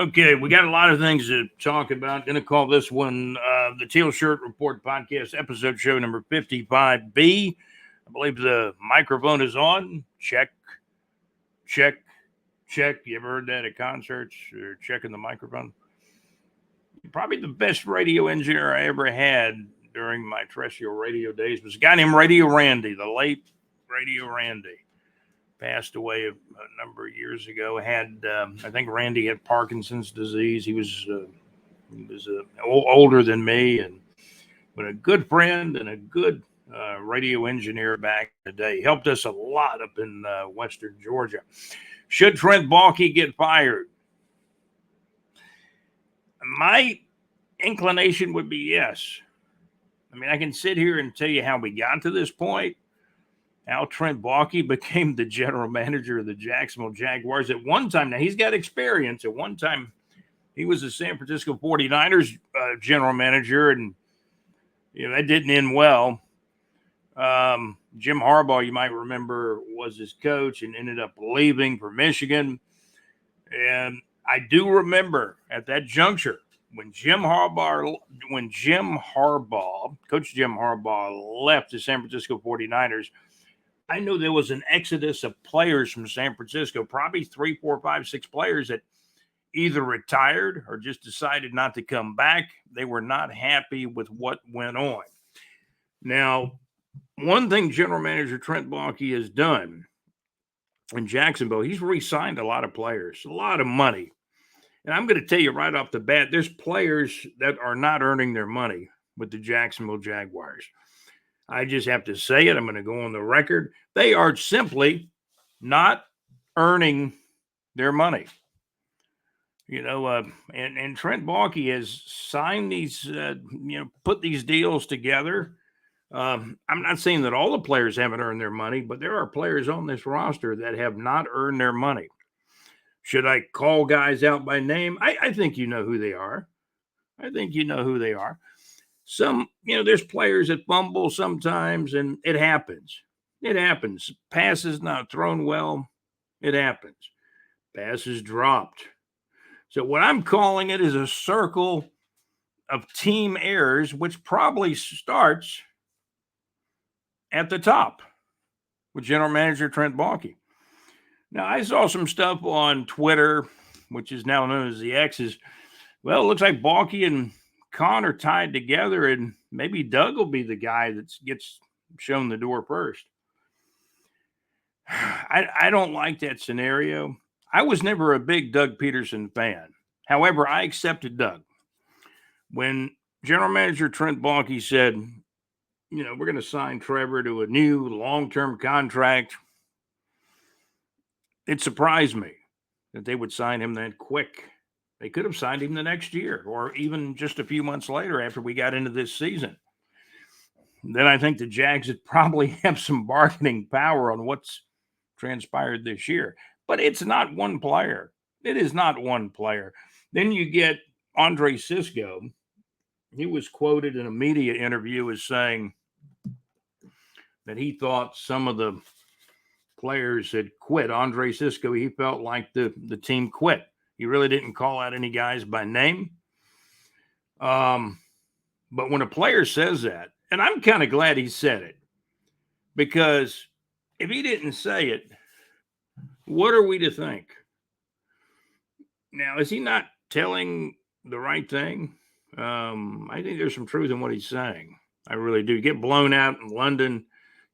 Okay, we got a lot of things to talk about. Going to call this one the Teal Shirt Report Podcast, episode show number 55B. I believe the microphone is on. Check, check, check. You ever heard that at concerts? Or checking the microphone? Probably the best radio engineer I ever had during my terrestrial radio days was a guy named Radio Randy, the late Radio Randy. Passed away a number of years ago. I think Randy had Parkinson's disease. He was older than me, but a good friend and a good radio engineer back in the day. Helped us a lot up in Western Georgia. Should Trent Baalke get fired? My inclination would be yes. I mean, I can sit here and tell you how we got to this point. How Trent Baalke became the general manager of the Jacksonville Jaguars at one time. Now, he's got experience. At one time, he was the San Francisco 49ers general manager, and that didn't end well. Jim Harbaugh, you might remember, was his coach and ended up leaving for Michigan. And I do remember at that juncture when Coach Jim Harbaugh left the San Francisco 49ers, I know there was an exodus of players from San Francisco, probably 3, 4, 5, 6 players that either retired or just decided not to come back. They were not happy with what went on. Now, one thing General Manager Trent Baalke has done in Jacksonville, he's re-signed a lot of players, a lot of money. And I'm going to tell you right off the bat, there's players that are not earning their money with the Jacksonville Jaguars. I just have to say it. I'm going to go on the record. They are simply not earning their money. And Trent Baalke has signed these, put these deals together. I'm not saying that all the players haven't earned their money, but there are players on this roster that have not earned their money. Should I call guys out by name? I think you know who they are. Some, there's players that fumble sometimes, and it happens. Passes not thrown well. It happens. Passes dropped. So what I'm calling it is a circle of team errors, which probably starts at the top with General Manager Trent Baalke. Now, I saw some stuff on Twitter, which is now known as the X's. Well, it looks like Baalke and Con are tied together, and maybe Doug will be the guy that gets shown the door first. I don't like that scenario. I was never a big Doug Peterson fan. However, I accepted Doug. When General Manager Trent Baalke said, we're going to sign Trevor to a new long-term contract, it surprised me that they would sign him that quick. They could have signed him the next year or even just a few months later after we got into this season. Then I think the Jags would probably have some bargaining power on what's transpired this year. But it's not one player. It is not one player. Then you get Andre Cisco. He was quoted in a media interview as saying that he thought some of the players had quit. Andre Cisco, he felt like the team quit. He really didn't call out any guys by name. But when a player says that, and I'm kind of glad he said it, because if he didn't say it, what are we to think? Now, is he not telling the right thing? I think there's some truth in what he's saying. I really do. Get blown out in London,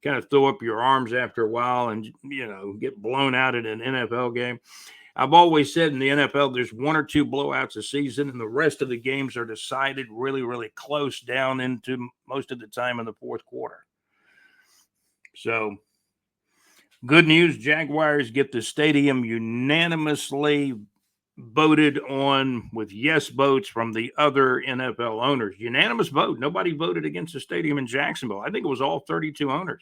kind of throw up your arms after a while and, get blown out at an NFL game. I've always said in the NFL, there's 1 or 2 blowouts a season, and the rest of the games are decided really, really close down into most of the time in the fourth quarter. So, good news, Jaguars get the stadium unanimously voted on with yes votes from the other NFL owners. Unanimous vote. Nobody voted against the stadium in Jacksonville. I think it was all 32 owners.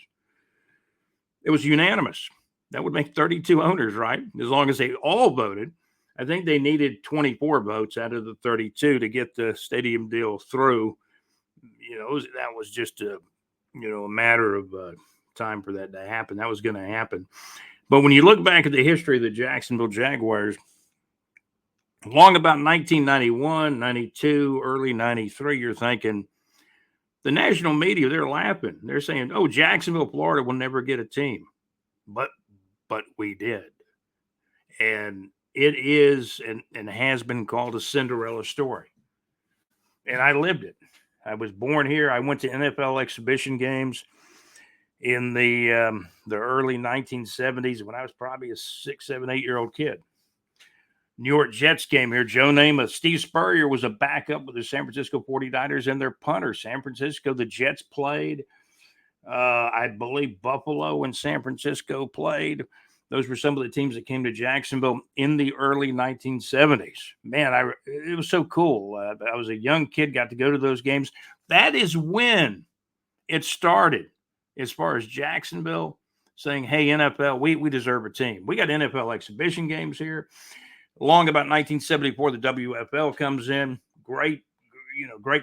It was unanimous. That would make 32 owners, right? As long as they all voted. I think they needed 24 votes out of the 32 to get the stadium deal through. That was just a matter of time for that to happen. That was going to happen. But when you look back at the history of the Jacksonville Jaguars, Long about 1991, 92, early 93, you're thinking the national media, they're laughing. They're saying, oh, Jacksonville, Florida will never get a team. But we did. And it is and has been called a Cinderella story. And I lived it. I was born here. I went to NFL exhibition games in the early 1970s when I was probably a 6, 7, 8-year-old kid. New York Jets came here. Joe Namath, Steve Spurrier was a backup with the San Francisco 49ers and their punter. San Francisco, the Jets played. I believe Buffalo and San Francisco played. Those were some of the teams that came to Jacksonville in the early 1970s. Man, it was so cool. I was a young kid, got to go to those games. That is when it started as far as Jacksonville saying, hey, NFL, we deserve a team. We got NFL exhibition games here. Along about 1974, the WFL comes in. Great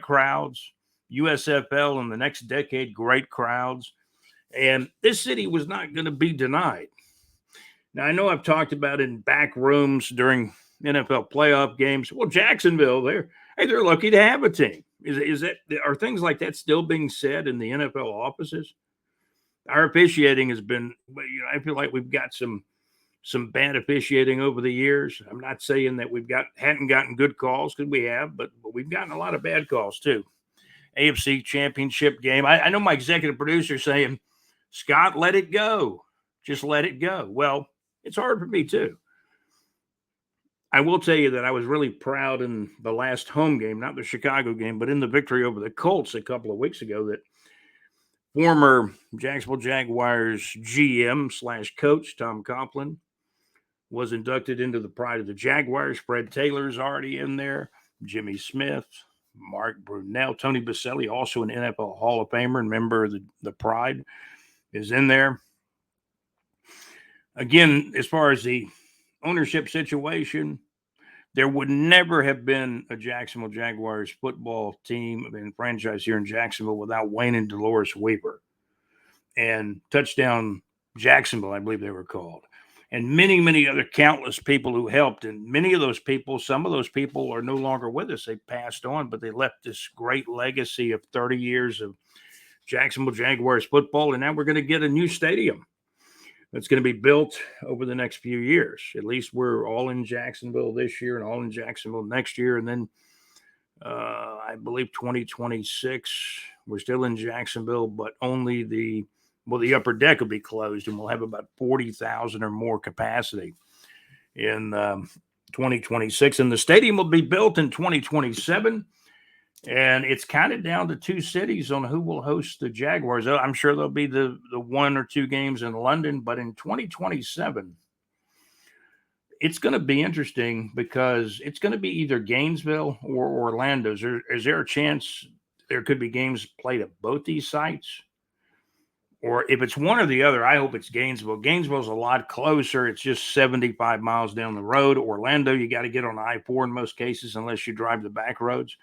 crowds. USFL in the next decade, great crowds. And this city was not going to be denied. Now, I know I've talked about it in back rooms during NFL playoff games. Well, Jacksonville, they're lucky to have a team. Are things like that still being said in the NFL offices? Our officiating has been, I feel like we've got some bad officiating over the years. I'm not saying that hadn't gotten good calls, because we have, but we've gotten a lot of bad calls too. AFC Championship game. I know my executive producer saying, Scott, let it go. Just let it go. Well, it's hard for me too. I will tell you that I was really proud in the last home game, not the Chicago game, but in the victory over the Colts a couple of weeks ago, that former Jacksonville Jaguars GM/coach Tom Coughlin was inducted into the Pride of the Jaguars. Fred Taylor's already in there. Jimmy Smith, Mark Brunell, Tony Baselli, also an NFL Hall of Famer and member of the Pride, is in there. Again, as far as the ownership situation, there would never have been a Jacksonville Jaguars football team and franchise here in Jacksonville without Wayne and Dolores Weaver and Touchdown Jacksonville, I believe they were called, and many, many other countless people who helped. And many of those people, some of those people are no longer with us. They passed on, but they left this great legacy of 30 years of Jacksonville Jaguars football. And now we're going to get a new stadium that's going to be built over the next few years. At least we're all in Jacksonville this year and all in Jacksonville next year. And then I believe 2026, we're still in Jacksonville, but only the upper deck will be closed, and we'll have about 40,000 or more capacity in 2026. And the stadium will be built in 2027. And it's kind of down to two cities on who will host the Jaguars. I'm sure there'll be the 1 or 2 games in London, but in 2027, it's going to be interesting because it's going to be either Gainesville or Orlando. Is there a chance there could be games played at both these sites? Or if it's one or the other, I hope it's Gainesville. Gainesville's a lot closer. It's just 75 miles down the road. Orlando, you got to get on I-4 in most cases, unless you drive the back roads.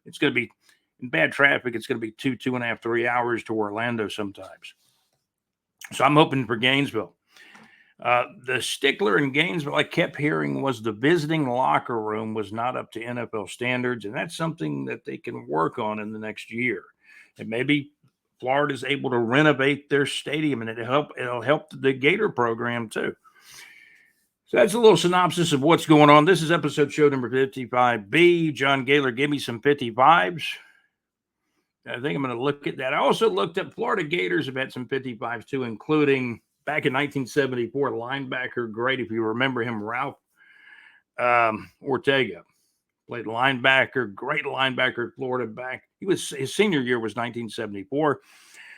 It's going to be, in bad traffic, it's going to be 2.5, 3 hours to Orlando sometimes. So I'm hoping for Gainesville. The stickler in Gainesville, I kept hearing, was the visiting locker room was not up to NFL standards, and that's something that they can work on in the next year. And maybe Florida's able to renovate their stadium, and it'll help the Gator program too. So that's a little synopsis of what's going on. This is episode show number 55B. John Gaylor, give me some 55s. I think I'm going to look at that. I also looked up Florida Gators have had some 55s too, including back in 1974, linebacker, great if you remember him, Ralph Ortega. Played linebacker, great linebacker at Florida back. His senior year was 1974.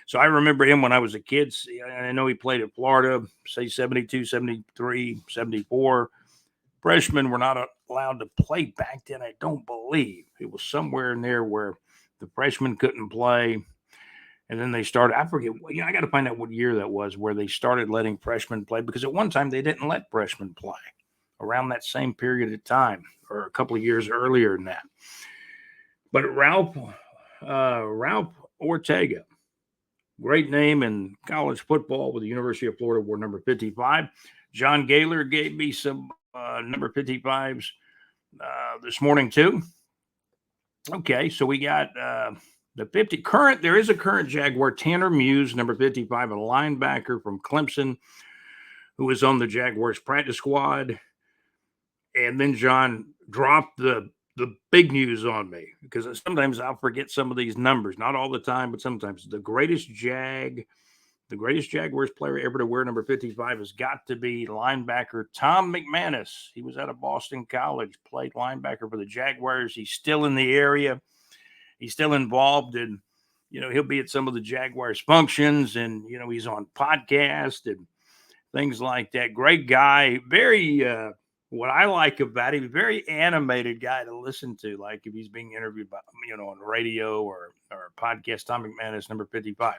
So I remember him when I was a kid. I know he played at Florida, say 72, 73, 74. Freshmen were not allowed to play back then, I don't believe. It was somewhere in there where the freshmen couldn't play. And then they started, I forget, I got to find out what year that was, where they started letting freshmen play, because at one time they didn't let freshmen play around that same period of time, or a couple of years earlier than that. But Ralph Ortega, great name in college football with the University of Florida, wore number 55. John Gaylor gave me some number 55s. this morning too. Okay, so we got the 50 current. There is a current Jaguar, Tanner Muse, number 55, a linebacker from Clemson, who is on the Jaguars practice squad. And then John dropped the big news on me because sometimes I'll forget some of these numbers. Not all the time, but sometimes. The greatest Jaguars player ever to wear number 55 has got to be linebacker Tom McManus. He was out of Boston College, played linebacker for the Jaguars. He's still in the area. He's still involved in, he'll be at some of the Jaguars functions, and, he's on podcasts and things like that. Great guy. Very, what I like about him, very animated guy to listen to. Like if he's being interviewed by, on radio or a podcast, Tom McManus, number 55.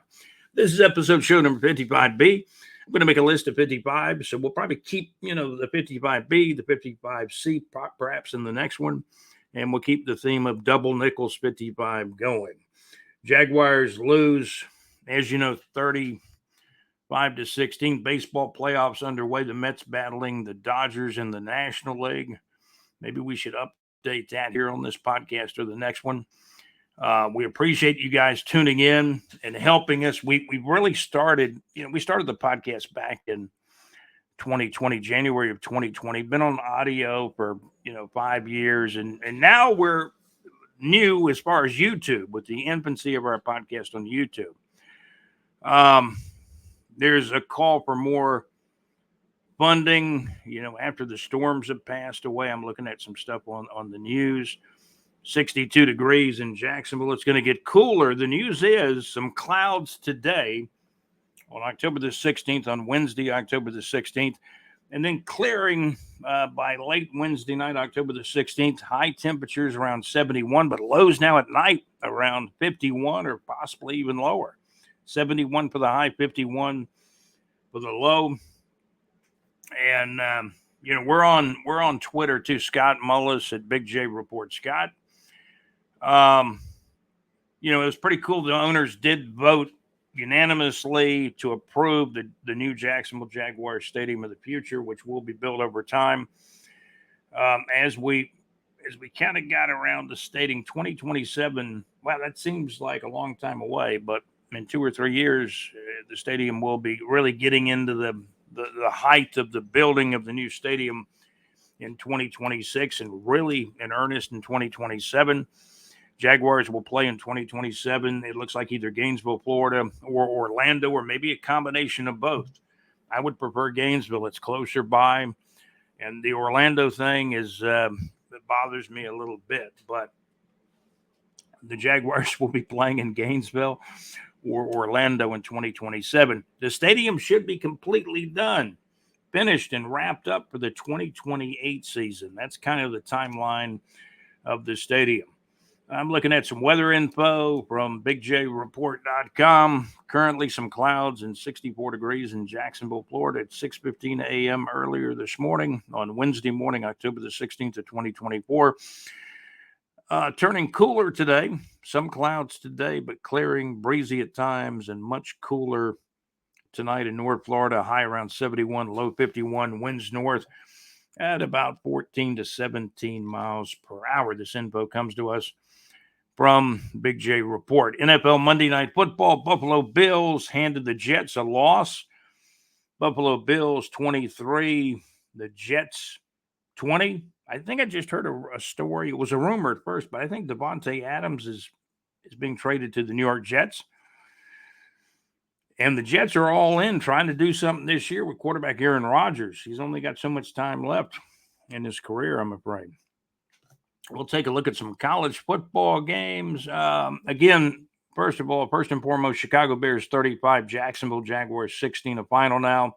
This is episode show number 55B. I'm going to make a list of 55. So we'll probably keep, the 55B, the 55C, perhaps in the next one. And we'll keep the theme of double nickels 55 going. Jaguars lose, as you know, 35-16. Baseball playoffs underway. The Mets battling the Dodgers in the National League. Maybe we should update that here on this podcast or the next one. We appreciate you guys tuning in and helping us. We really started, we started the podcast back in 2020, January of 2020. Been on audio for 5 years, and now we're new as far as YouTube with the infancy of our podcast on YouTube. There's a call for more funding. After the storms have passed away, I'm looking at some stuff on the news. 62 degrees in Jacksonville. It's going to get cooler. The news is some clouds today on October the 16th, on Wednesday, October the 16th, and then clearing by late Wednesday night, October the 16th. High temperatures around 71, but lows now at night around 51 or possibly even lower. 71 for the high, 51 for the low. And we're on Twitter too. Scott Mullis at Big J Report. Scott, it was pretty cool. The owners did vote unanimously to approve the new Jacksonville Jaguars Stadium of the future, which will be built over time. As we kind of got around to stating 2027, wow, that seems like a long time away, but in 2 or 3 years, the stadium will be really getting into the height of the building of the new stadium in 2026 and really in earnest in 2027. Jaguars will play in 2027. It looks like either Gainesville, Florida, or Orlando, or maybe a combination of both. I would prefer Gainesville. It's closer by. And the Orlando thing it bothers me a little bit. But the Jaguars will be playing in Gainesville or Orlando in 2027. The stadium should be completely done, finished, and wrapped up for the 2028 season. That's kind of the timeline of the stadium. I'm looking at some weather info from bigjreport.com. Currently some clouds and 64 degrees in Jacksonville, Florida at 6:15 a.m. earlier this morning on Wednesday morning, October the 16th of 2024. Turning cooler today. Some clouds today, but clearing, breezy at times, and much cooler tonight in North Florida. High around 71, low 51, winds north at about 14 to 17 miles per hour. This info comes to us from Big J Report. NFL Monday Night Football, Buffalo Bills handed the Jets a loss. Buffalo Bills 23, the Jets 20. I think I just heard a story. It was a rumor at first, but I think Devontae Adams is being traded to the New York Jets. And the Jets are all in trying to do something this year with quarterback Aaron Rodgers. He's only got so much time left in his career, I'm afraid. We'll take a look at some college football games. Again, first and foremost, Chicago Bears 35, Jacksonville Jaguars 16, a final now.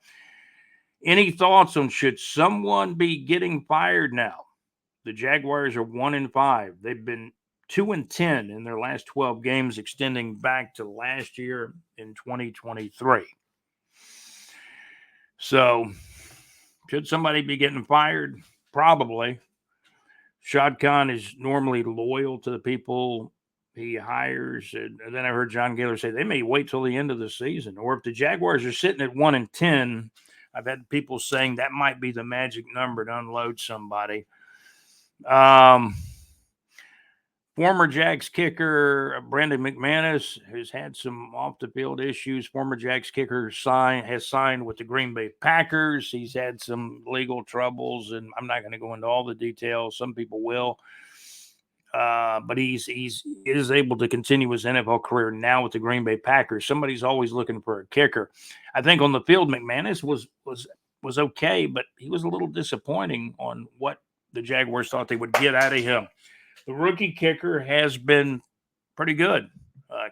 Any thoughts on should someone be getting fired now? The Jaguars are 1-5. They've been 2-10 in their last 12 games, extending back to last year in 2023. So, should somebody be getting fired? Probably. Shad Khan is normally loyal to the people he hires. And then I heard John Gaylor say they may wait till the end of the season. Or if the Jaguars are sitting at 1-10, I've had people saying that might be the magic number to unload somebody. Um, Former Jags kicker Brandon McManus has had some off the field issues. Former Jags kicker has signed with the Green Bay Packers. He's had some legal troubles, and I'm not going to go into all the details. Some people will. But he is able to continue his NFL career now with the Green Bay Packers. Somebody's always looking for a kicker. I think on the field, McManus was okay, but he was a little disappointing on what the Jaguars thought they would get out of him. The rookie kicker has been pretty good,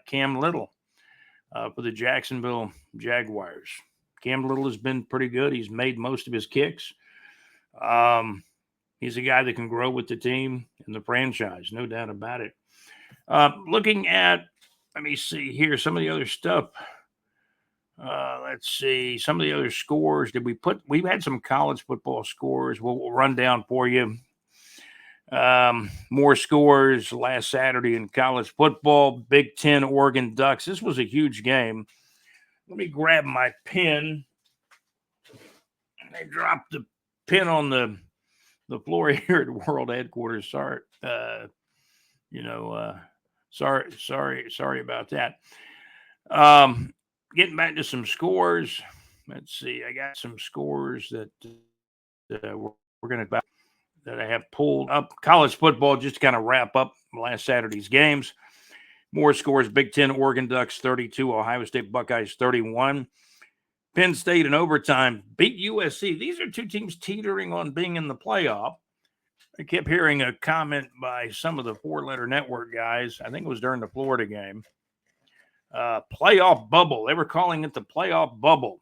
Cam Little, for the Jacksonville Jaguars. Cam Little has been pretty good. He's made most of his kicks. He's a guy that can grow with the team and the franchise, no doubt about it. Looking at, let me see here, some of the other stuff. Let's see, some of the other scores. We've had some college football scores. We'll run down for you. More scores last Saturday in college football. Big Ten Oregon Ducks. This was a huge game. Let me grab my pen. I dropped the pen on the floor here at World Headquarters. Sorry, sorry about that. Getting back to some scores. Let's see. I got some scores that we're going to that I have pulled up. College football, just to kind of wrap up last Saturday's games. More scores: Big Ten Oregon Ducks 32, Ohio State Buckeyes 31. Penn State in overtime beat USC. These are two teams teetering on being in the playoff. I kept hearing a comment by some of the four-letter network guys. I think it was during the Florida game. Playoff bubble. They were calling it the playoff bubble.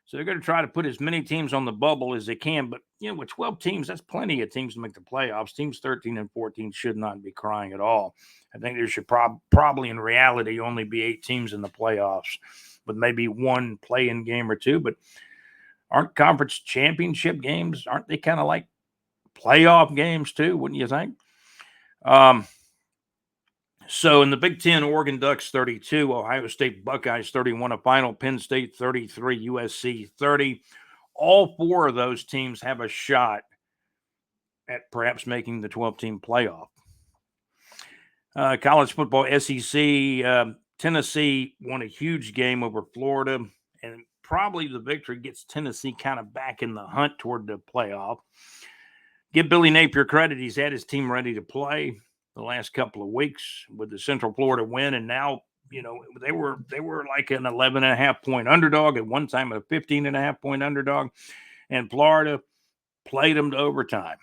So they're going to try to put as many teams on the bubble as they can. But, with 12 teams, that's plenty of teams to make the playoffs. Teams 13 and 14 should not be crying at all. I think there should probably, in reality, only be 8 teams in the playoffs, with maybe one play-in game or two. But aren't conference championship games, aren't they kind of like playoff games too, wouldn't you think? So in the Big Ten, Oregon Ducks 32, Ohio State Buckeyes 31, a final, Penn State 33, USC 30. All 4 of those teams have a shot at perhaps making the 12-team playoff. College football, SEC, Tennessee won a huge game over Florida, and probably the victory gets Tennessee kind of back in the hunt toward the playoff. Give Billy Napier credit. He's had his team ready to play the last couple of weeks with the Central Florida win. And now, they were like an 11.5-point underdog at one time, a 15.5-point underdog. And Florida played them to overtime.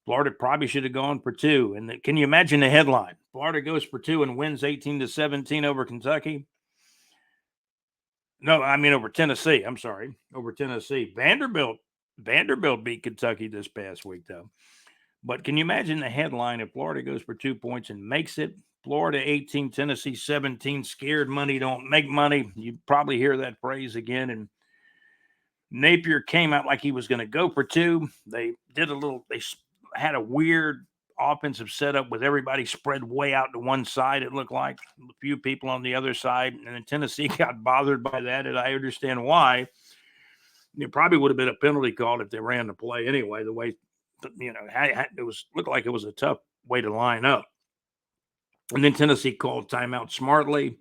Florida probably should have gone for 2. And can you imagine the headline? Florida goes for 2 and wins 18-17 over Kentucky. No, I mean over Tennessee. I'm sorry, over Tennessee. Vanderbilt beat Kentucky this past week, though. But can you imagine the headline if Florida goes for 2 points and makes it? Florida 18, Tennessee 17. Scared money don't make money. You probably hear that phrase again. And Napier came out like he was going to go for 2. They had a weird offensive setup with everybody spread way out to one side. It looked like a few people on the other side. And then Tennessee got bothered by that. And I understand why. It probably would have been a penalty called if they ran the play anyway. The way, looked like it was a tough way to line up. And then Tennessee called timeout smartly.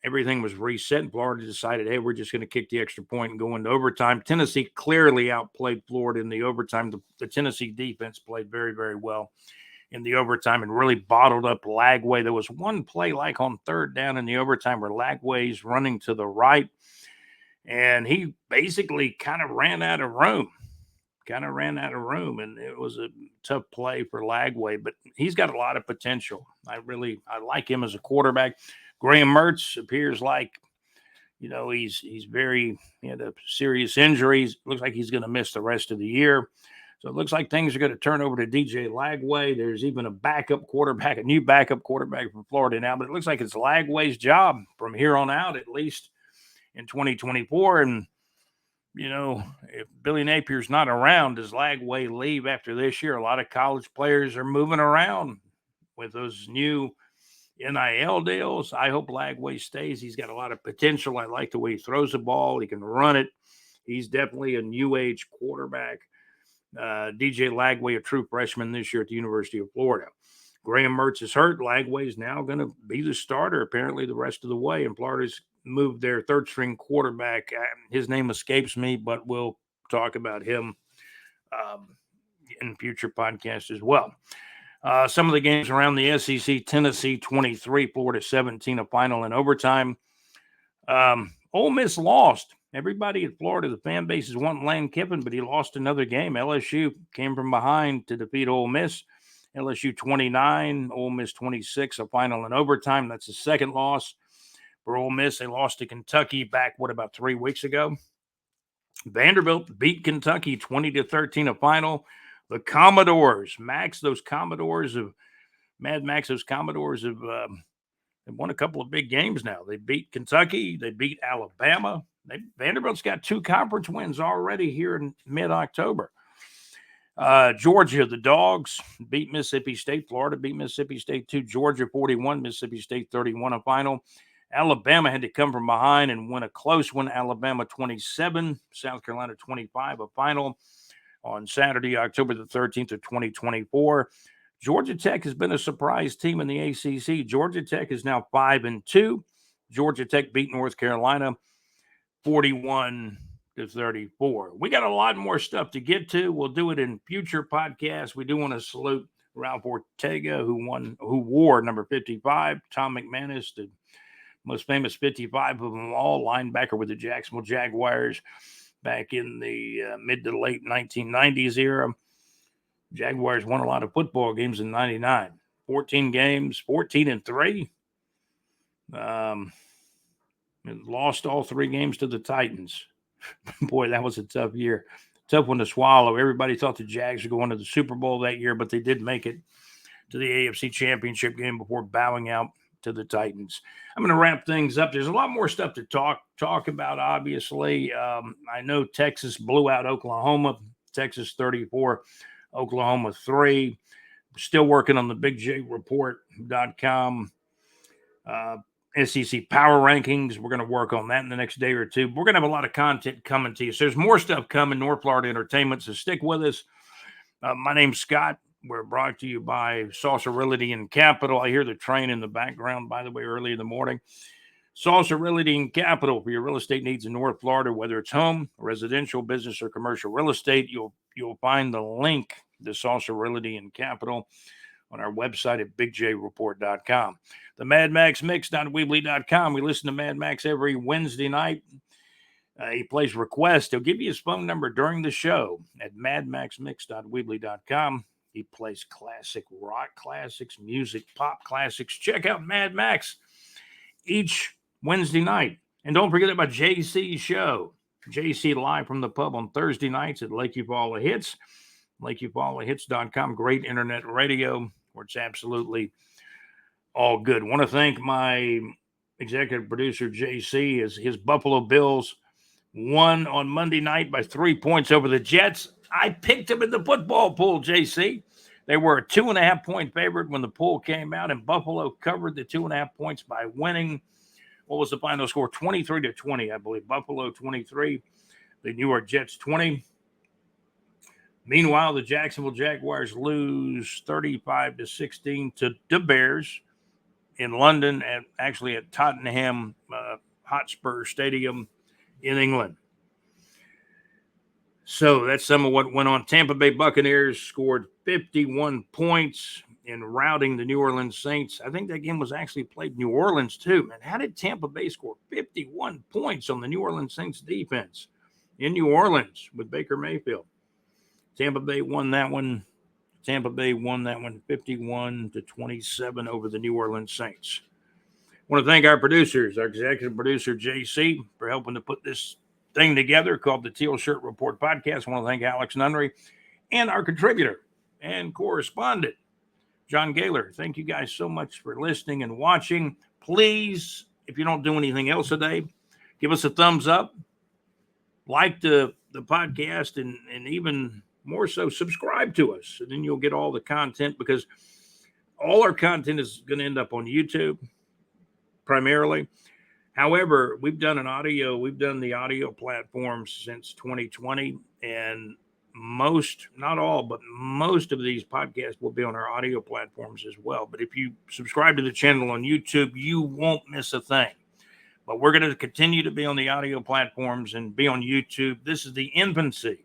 Everything was reset, and Florida decided, hey, we're just going to kick the extra point and go into overtime. Tennessee clearly outplayed Florida in the overtime. The Tennessee defense played very, very well in the overtime and really bottled up Lagway. There was one play like on third down in the overtime where Lagway's running to the right, and he basically kind of ran out of room. And it was a tough play for Lagway, but he's got a lot of potential. I like him as a quarterback. Graham Mertz appears like, he had a serious injury. Looks like he's going to miss the rest of the year. So it looks like things are going to turn over to DJ Lagway. There's even a new backup quarterback from Florida now, but it looks like it's Lagway's job from here on out, at least in 2024. And, if Billy Napier's not around, does Lagway leave after this year? A lot of college players are moving around with those new NIL deals. I hope Lagway stays. He's got a lot of potential. I like the way he throws the ball. He can run it. He's definitely a new age quarterback. DJ Lagway, a true freshman this year at the University of Florida. Graham Mertz is hurt. Lagway is now going to be the starter apparently the rest of the way, and Florida's moved their third-string quarterback. His name escapes me, but we'll talk about him in future podcasts as well. Some of the games around the SEC: Tennessee 23, Florida 17, a final in overtime. Ole Miss lost. Everybody at Florida, the fan base is wanting Lane Kiffin, but he lost another game. LSU came from behind to defeat Ole Miss. LSU 29, Ole Miss 26, a final in overtime. That's the second loss for Ole Miss. They lost to Kentucky back, about 3 weeks ago. Vanderbilt beat Kentucky 20-13, a final. The Commodores, those Commodores have won a couple of big games now. They beat Kentucky. They beat Alabama. Vanderbilt's got 2 conference wins already here in mid-October. Georgia, the Dogs, beat Mississippi State. Florida beat Mississippi State too. Georgia 41, Mississippi State 31, a final. Alabama had to come from behind and win a close one. Alabama 27, South Carolina 25, a final on Saturday, October the 13th of 2024. Georgia Tech has been a surprise team in the ACC. Georgia Tech is now 5-2. Georgia Tech beat North Carolina 41-34. We got a lot more stuff to get to. We'll do it in future podcasts. We do want to salute Ralph Ortega, who wore number 55. Tom McManus, the most famous 55 of them all, linebacker with the Jacksonville Jaguars back in the mid to late 1990s era. Jaguars won a lot of football games in 99. 14 games, 14-3. Lost all 3 games to the Titans. Boy, that was a tough year. Tough one to swallow. Everybody thought the Jags were going to the Super Bowl that year, but they did make it to the AFC Championship game before bowing out to the Titans. I'm going to wrap things up. There's a lot more stuff to talk about, obviously. I know Texas blew out Oklahoma. Texas 34, Oklahoma 3. Still working on the BigJReport.com SEC power rankings. We're going to work on that in the next day or two. We're going to have a lot of content coming to you. So there's more stuff coming, North Florida Entertainment, so stick with us. My name's Scott. We're brought to you by Saucer Realty and Capital. I hear the train in the background, by the way, early in the morning. Saucer Realty and Capital for your real estate needs in North Florida, whether it's home, residential, business, or commercial real estate. You'll find the link to Saucer Realty and Capital on our website at BigJReport.com. The Mad Max Mix.weebly.com. We listen to Mad Max every Wednesday night. He plays requests. He'll give you his phone number during the show at madmaxmix.weebly.com. He plays classic rock classics, music, pop classics. Check out Mad Max each Wednesday night. And don't forget about JC's show. JC live from the pub on Thursday nights at Lakeview Fall of Hits. LakeviewFallOfHits.com. Great internet radio where it's absolutely all good. Want to thank my executive producer, JC. His Buffalo Bills won on Monday night by 3 points over the Jets. I picked them in the football pool, JC. They were a 2.5-point favorite when the pool came out, and Buffalo covered the 2.5 points by winning. What was the final score? 23-20, I believe. Buffalo 23, the New York Jets 20. Meanwhile, the Jacksonville Jaguars lose 35-16 to the Bears in London, at Tottenham Hotspur Stadium in England. So that's some of what went on. Tampa Bay Buccaneers scored 51 points in routing the New Orleans Saints. I think that game was actually played in New Orleans too. Man, how did Tampa Bay score 51 points on the New Orleans Saints defense in New Orleans with Baker Mayfield? Tampa Bay won that one 51-27 over the New Orleans Saints. I want to thank our producers, our executive producer, JC, for helping to put this thing together called the Teal Shirt Report Podcast. I want to thank Alex Nunnery and our contributor and correspondent, John Gaylor. Thank you guys so much for listening and watching. Please, if you don't do anything else today, give us a thumbs up, like the podcast, and even more so, subscribe to us. And then you'll get all the content, because all our content is going to end up on YouTube primarily. However, we've done the audio platforms since 2020, and most, not all, but most of these podcasts will be on our audio platforms as well. But if you subscribe to the channel on YouTube, you won't miss a thing. But we're going to continue to be on the audio platforms and be on YouTube. This is the infancy,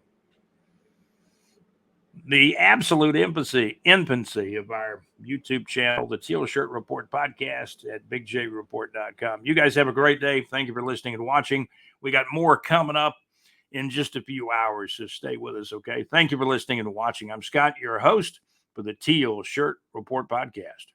the absolute infancy of our YouTube channel, the Teal Shirt Report podcast at bigjreport.com. You guys have a great day. Thank you for listening and watching. We got more coming up in just a few hours, so stay with us, okay? Thank you for listening and watching. I'm Scott, your host for the Teal Shirt Report podcast.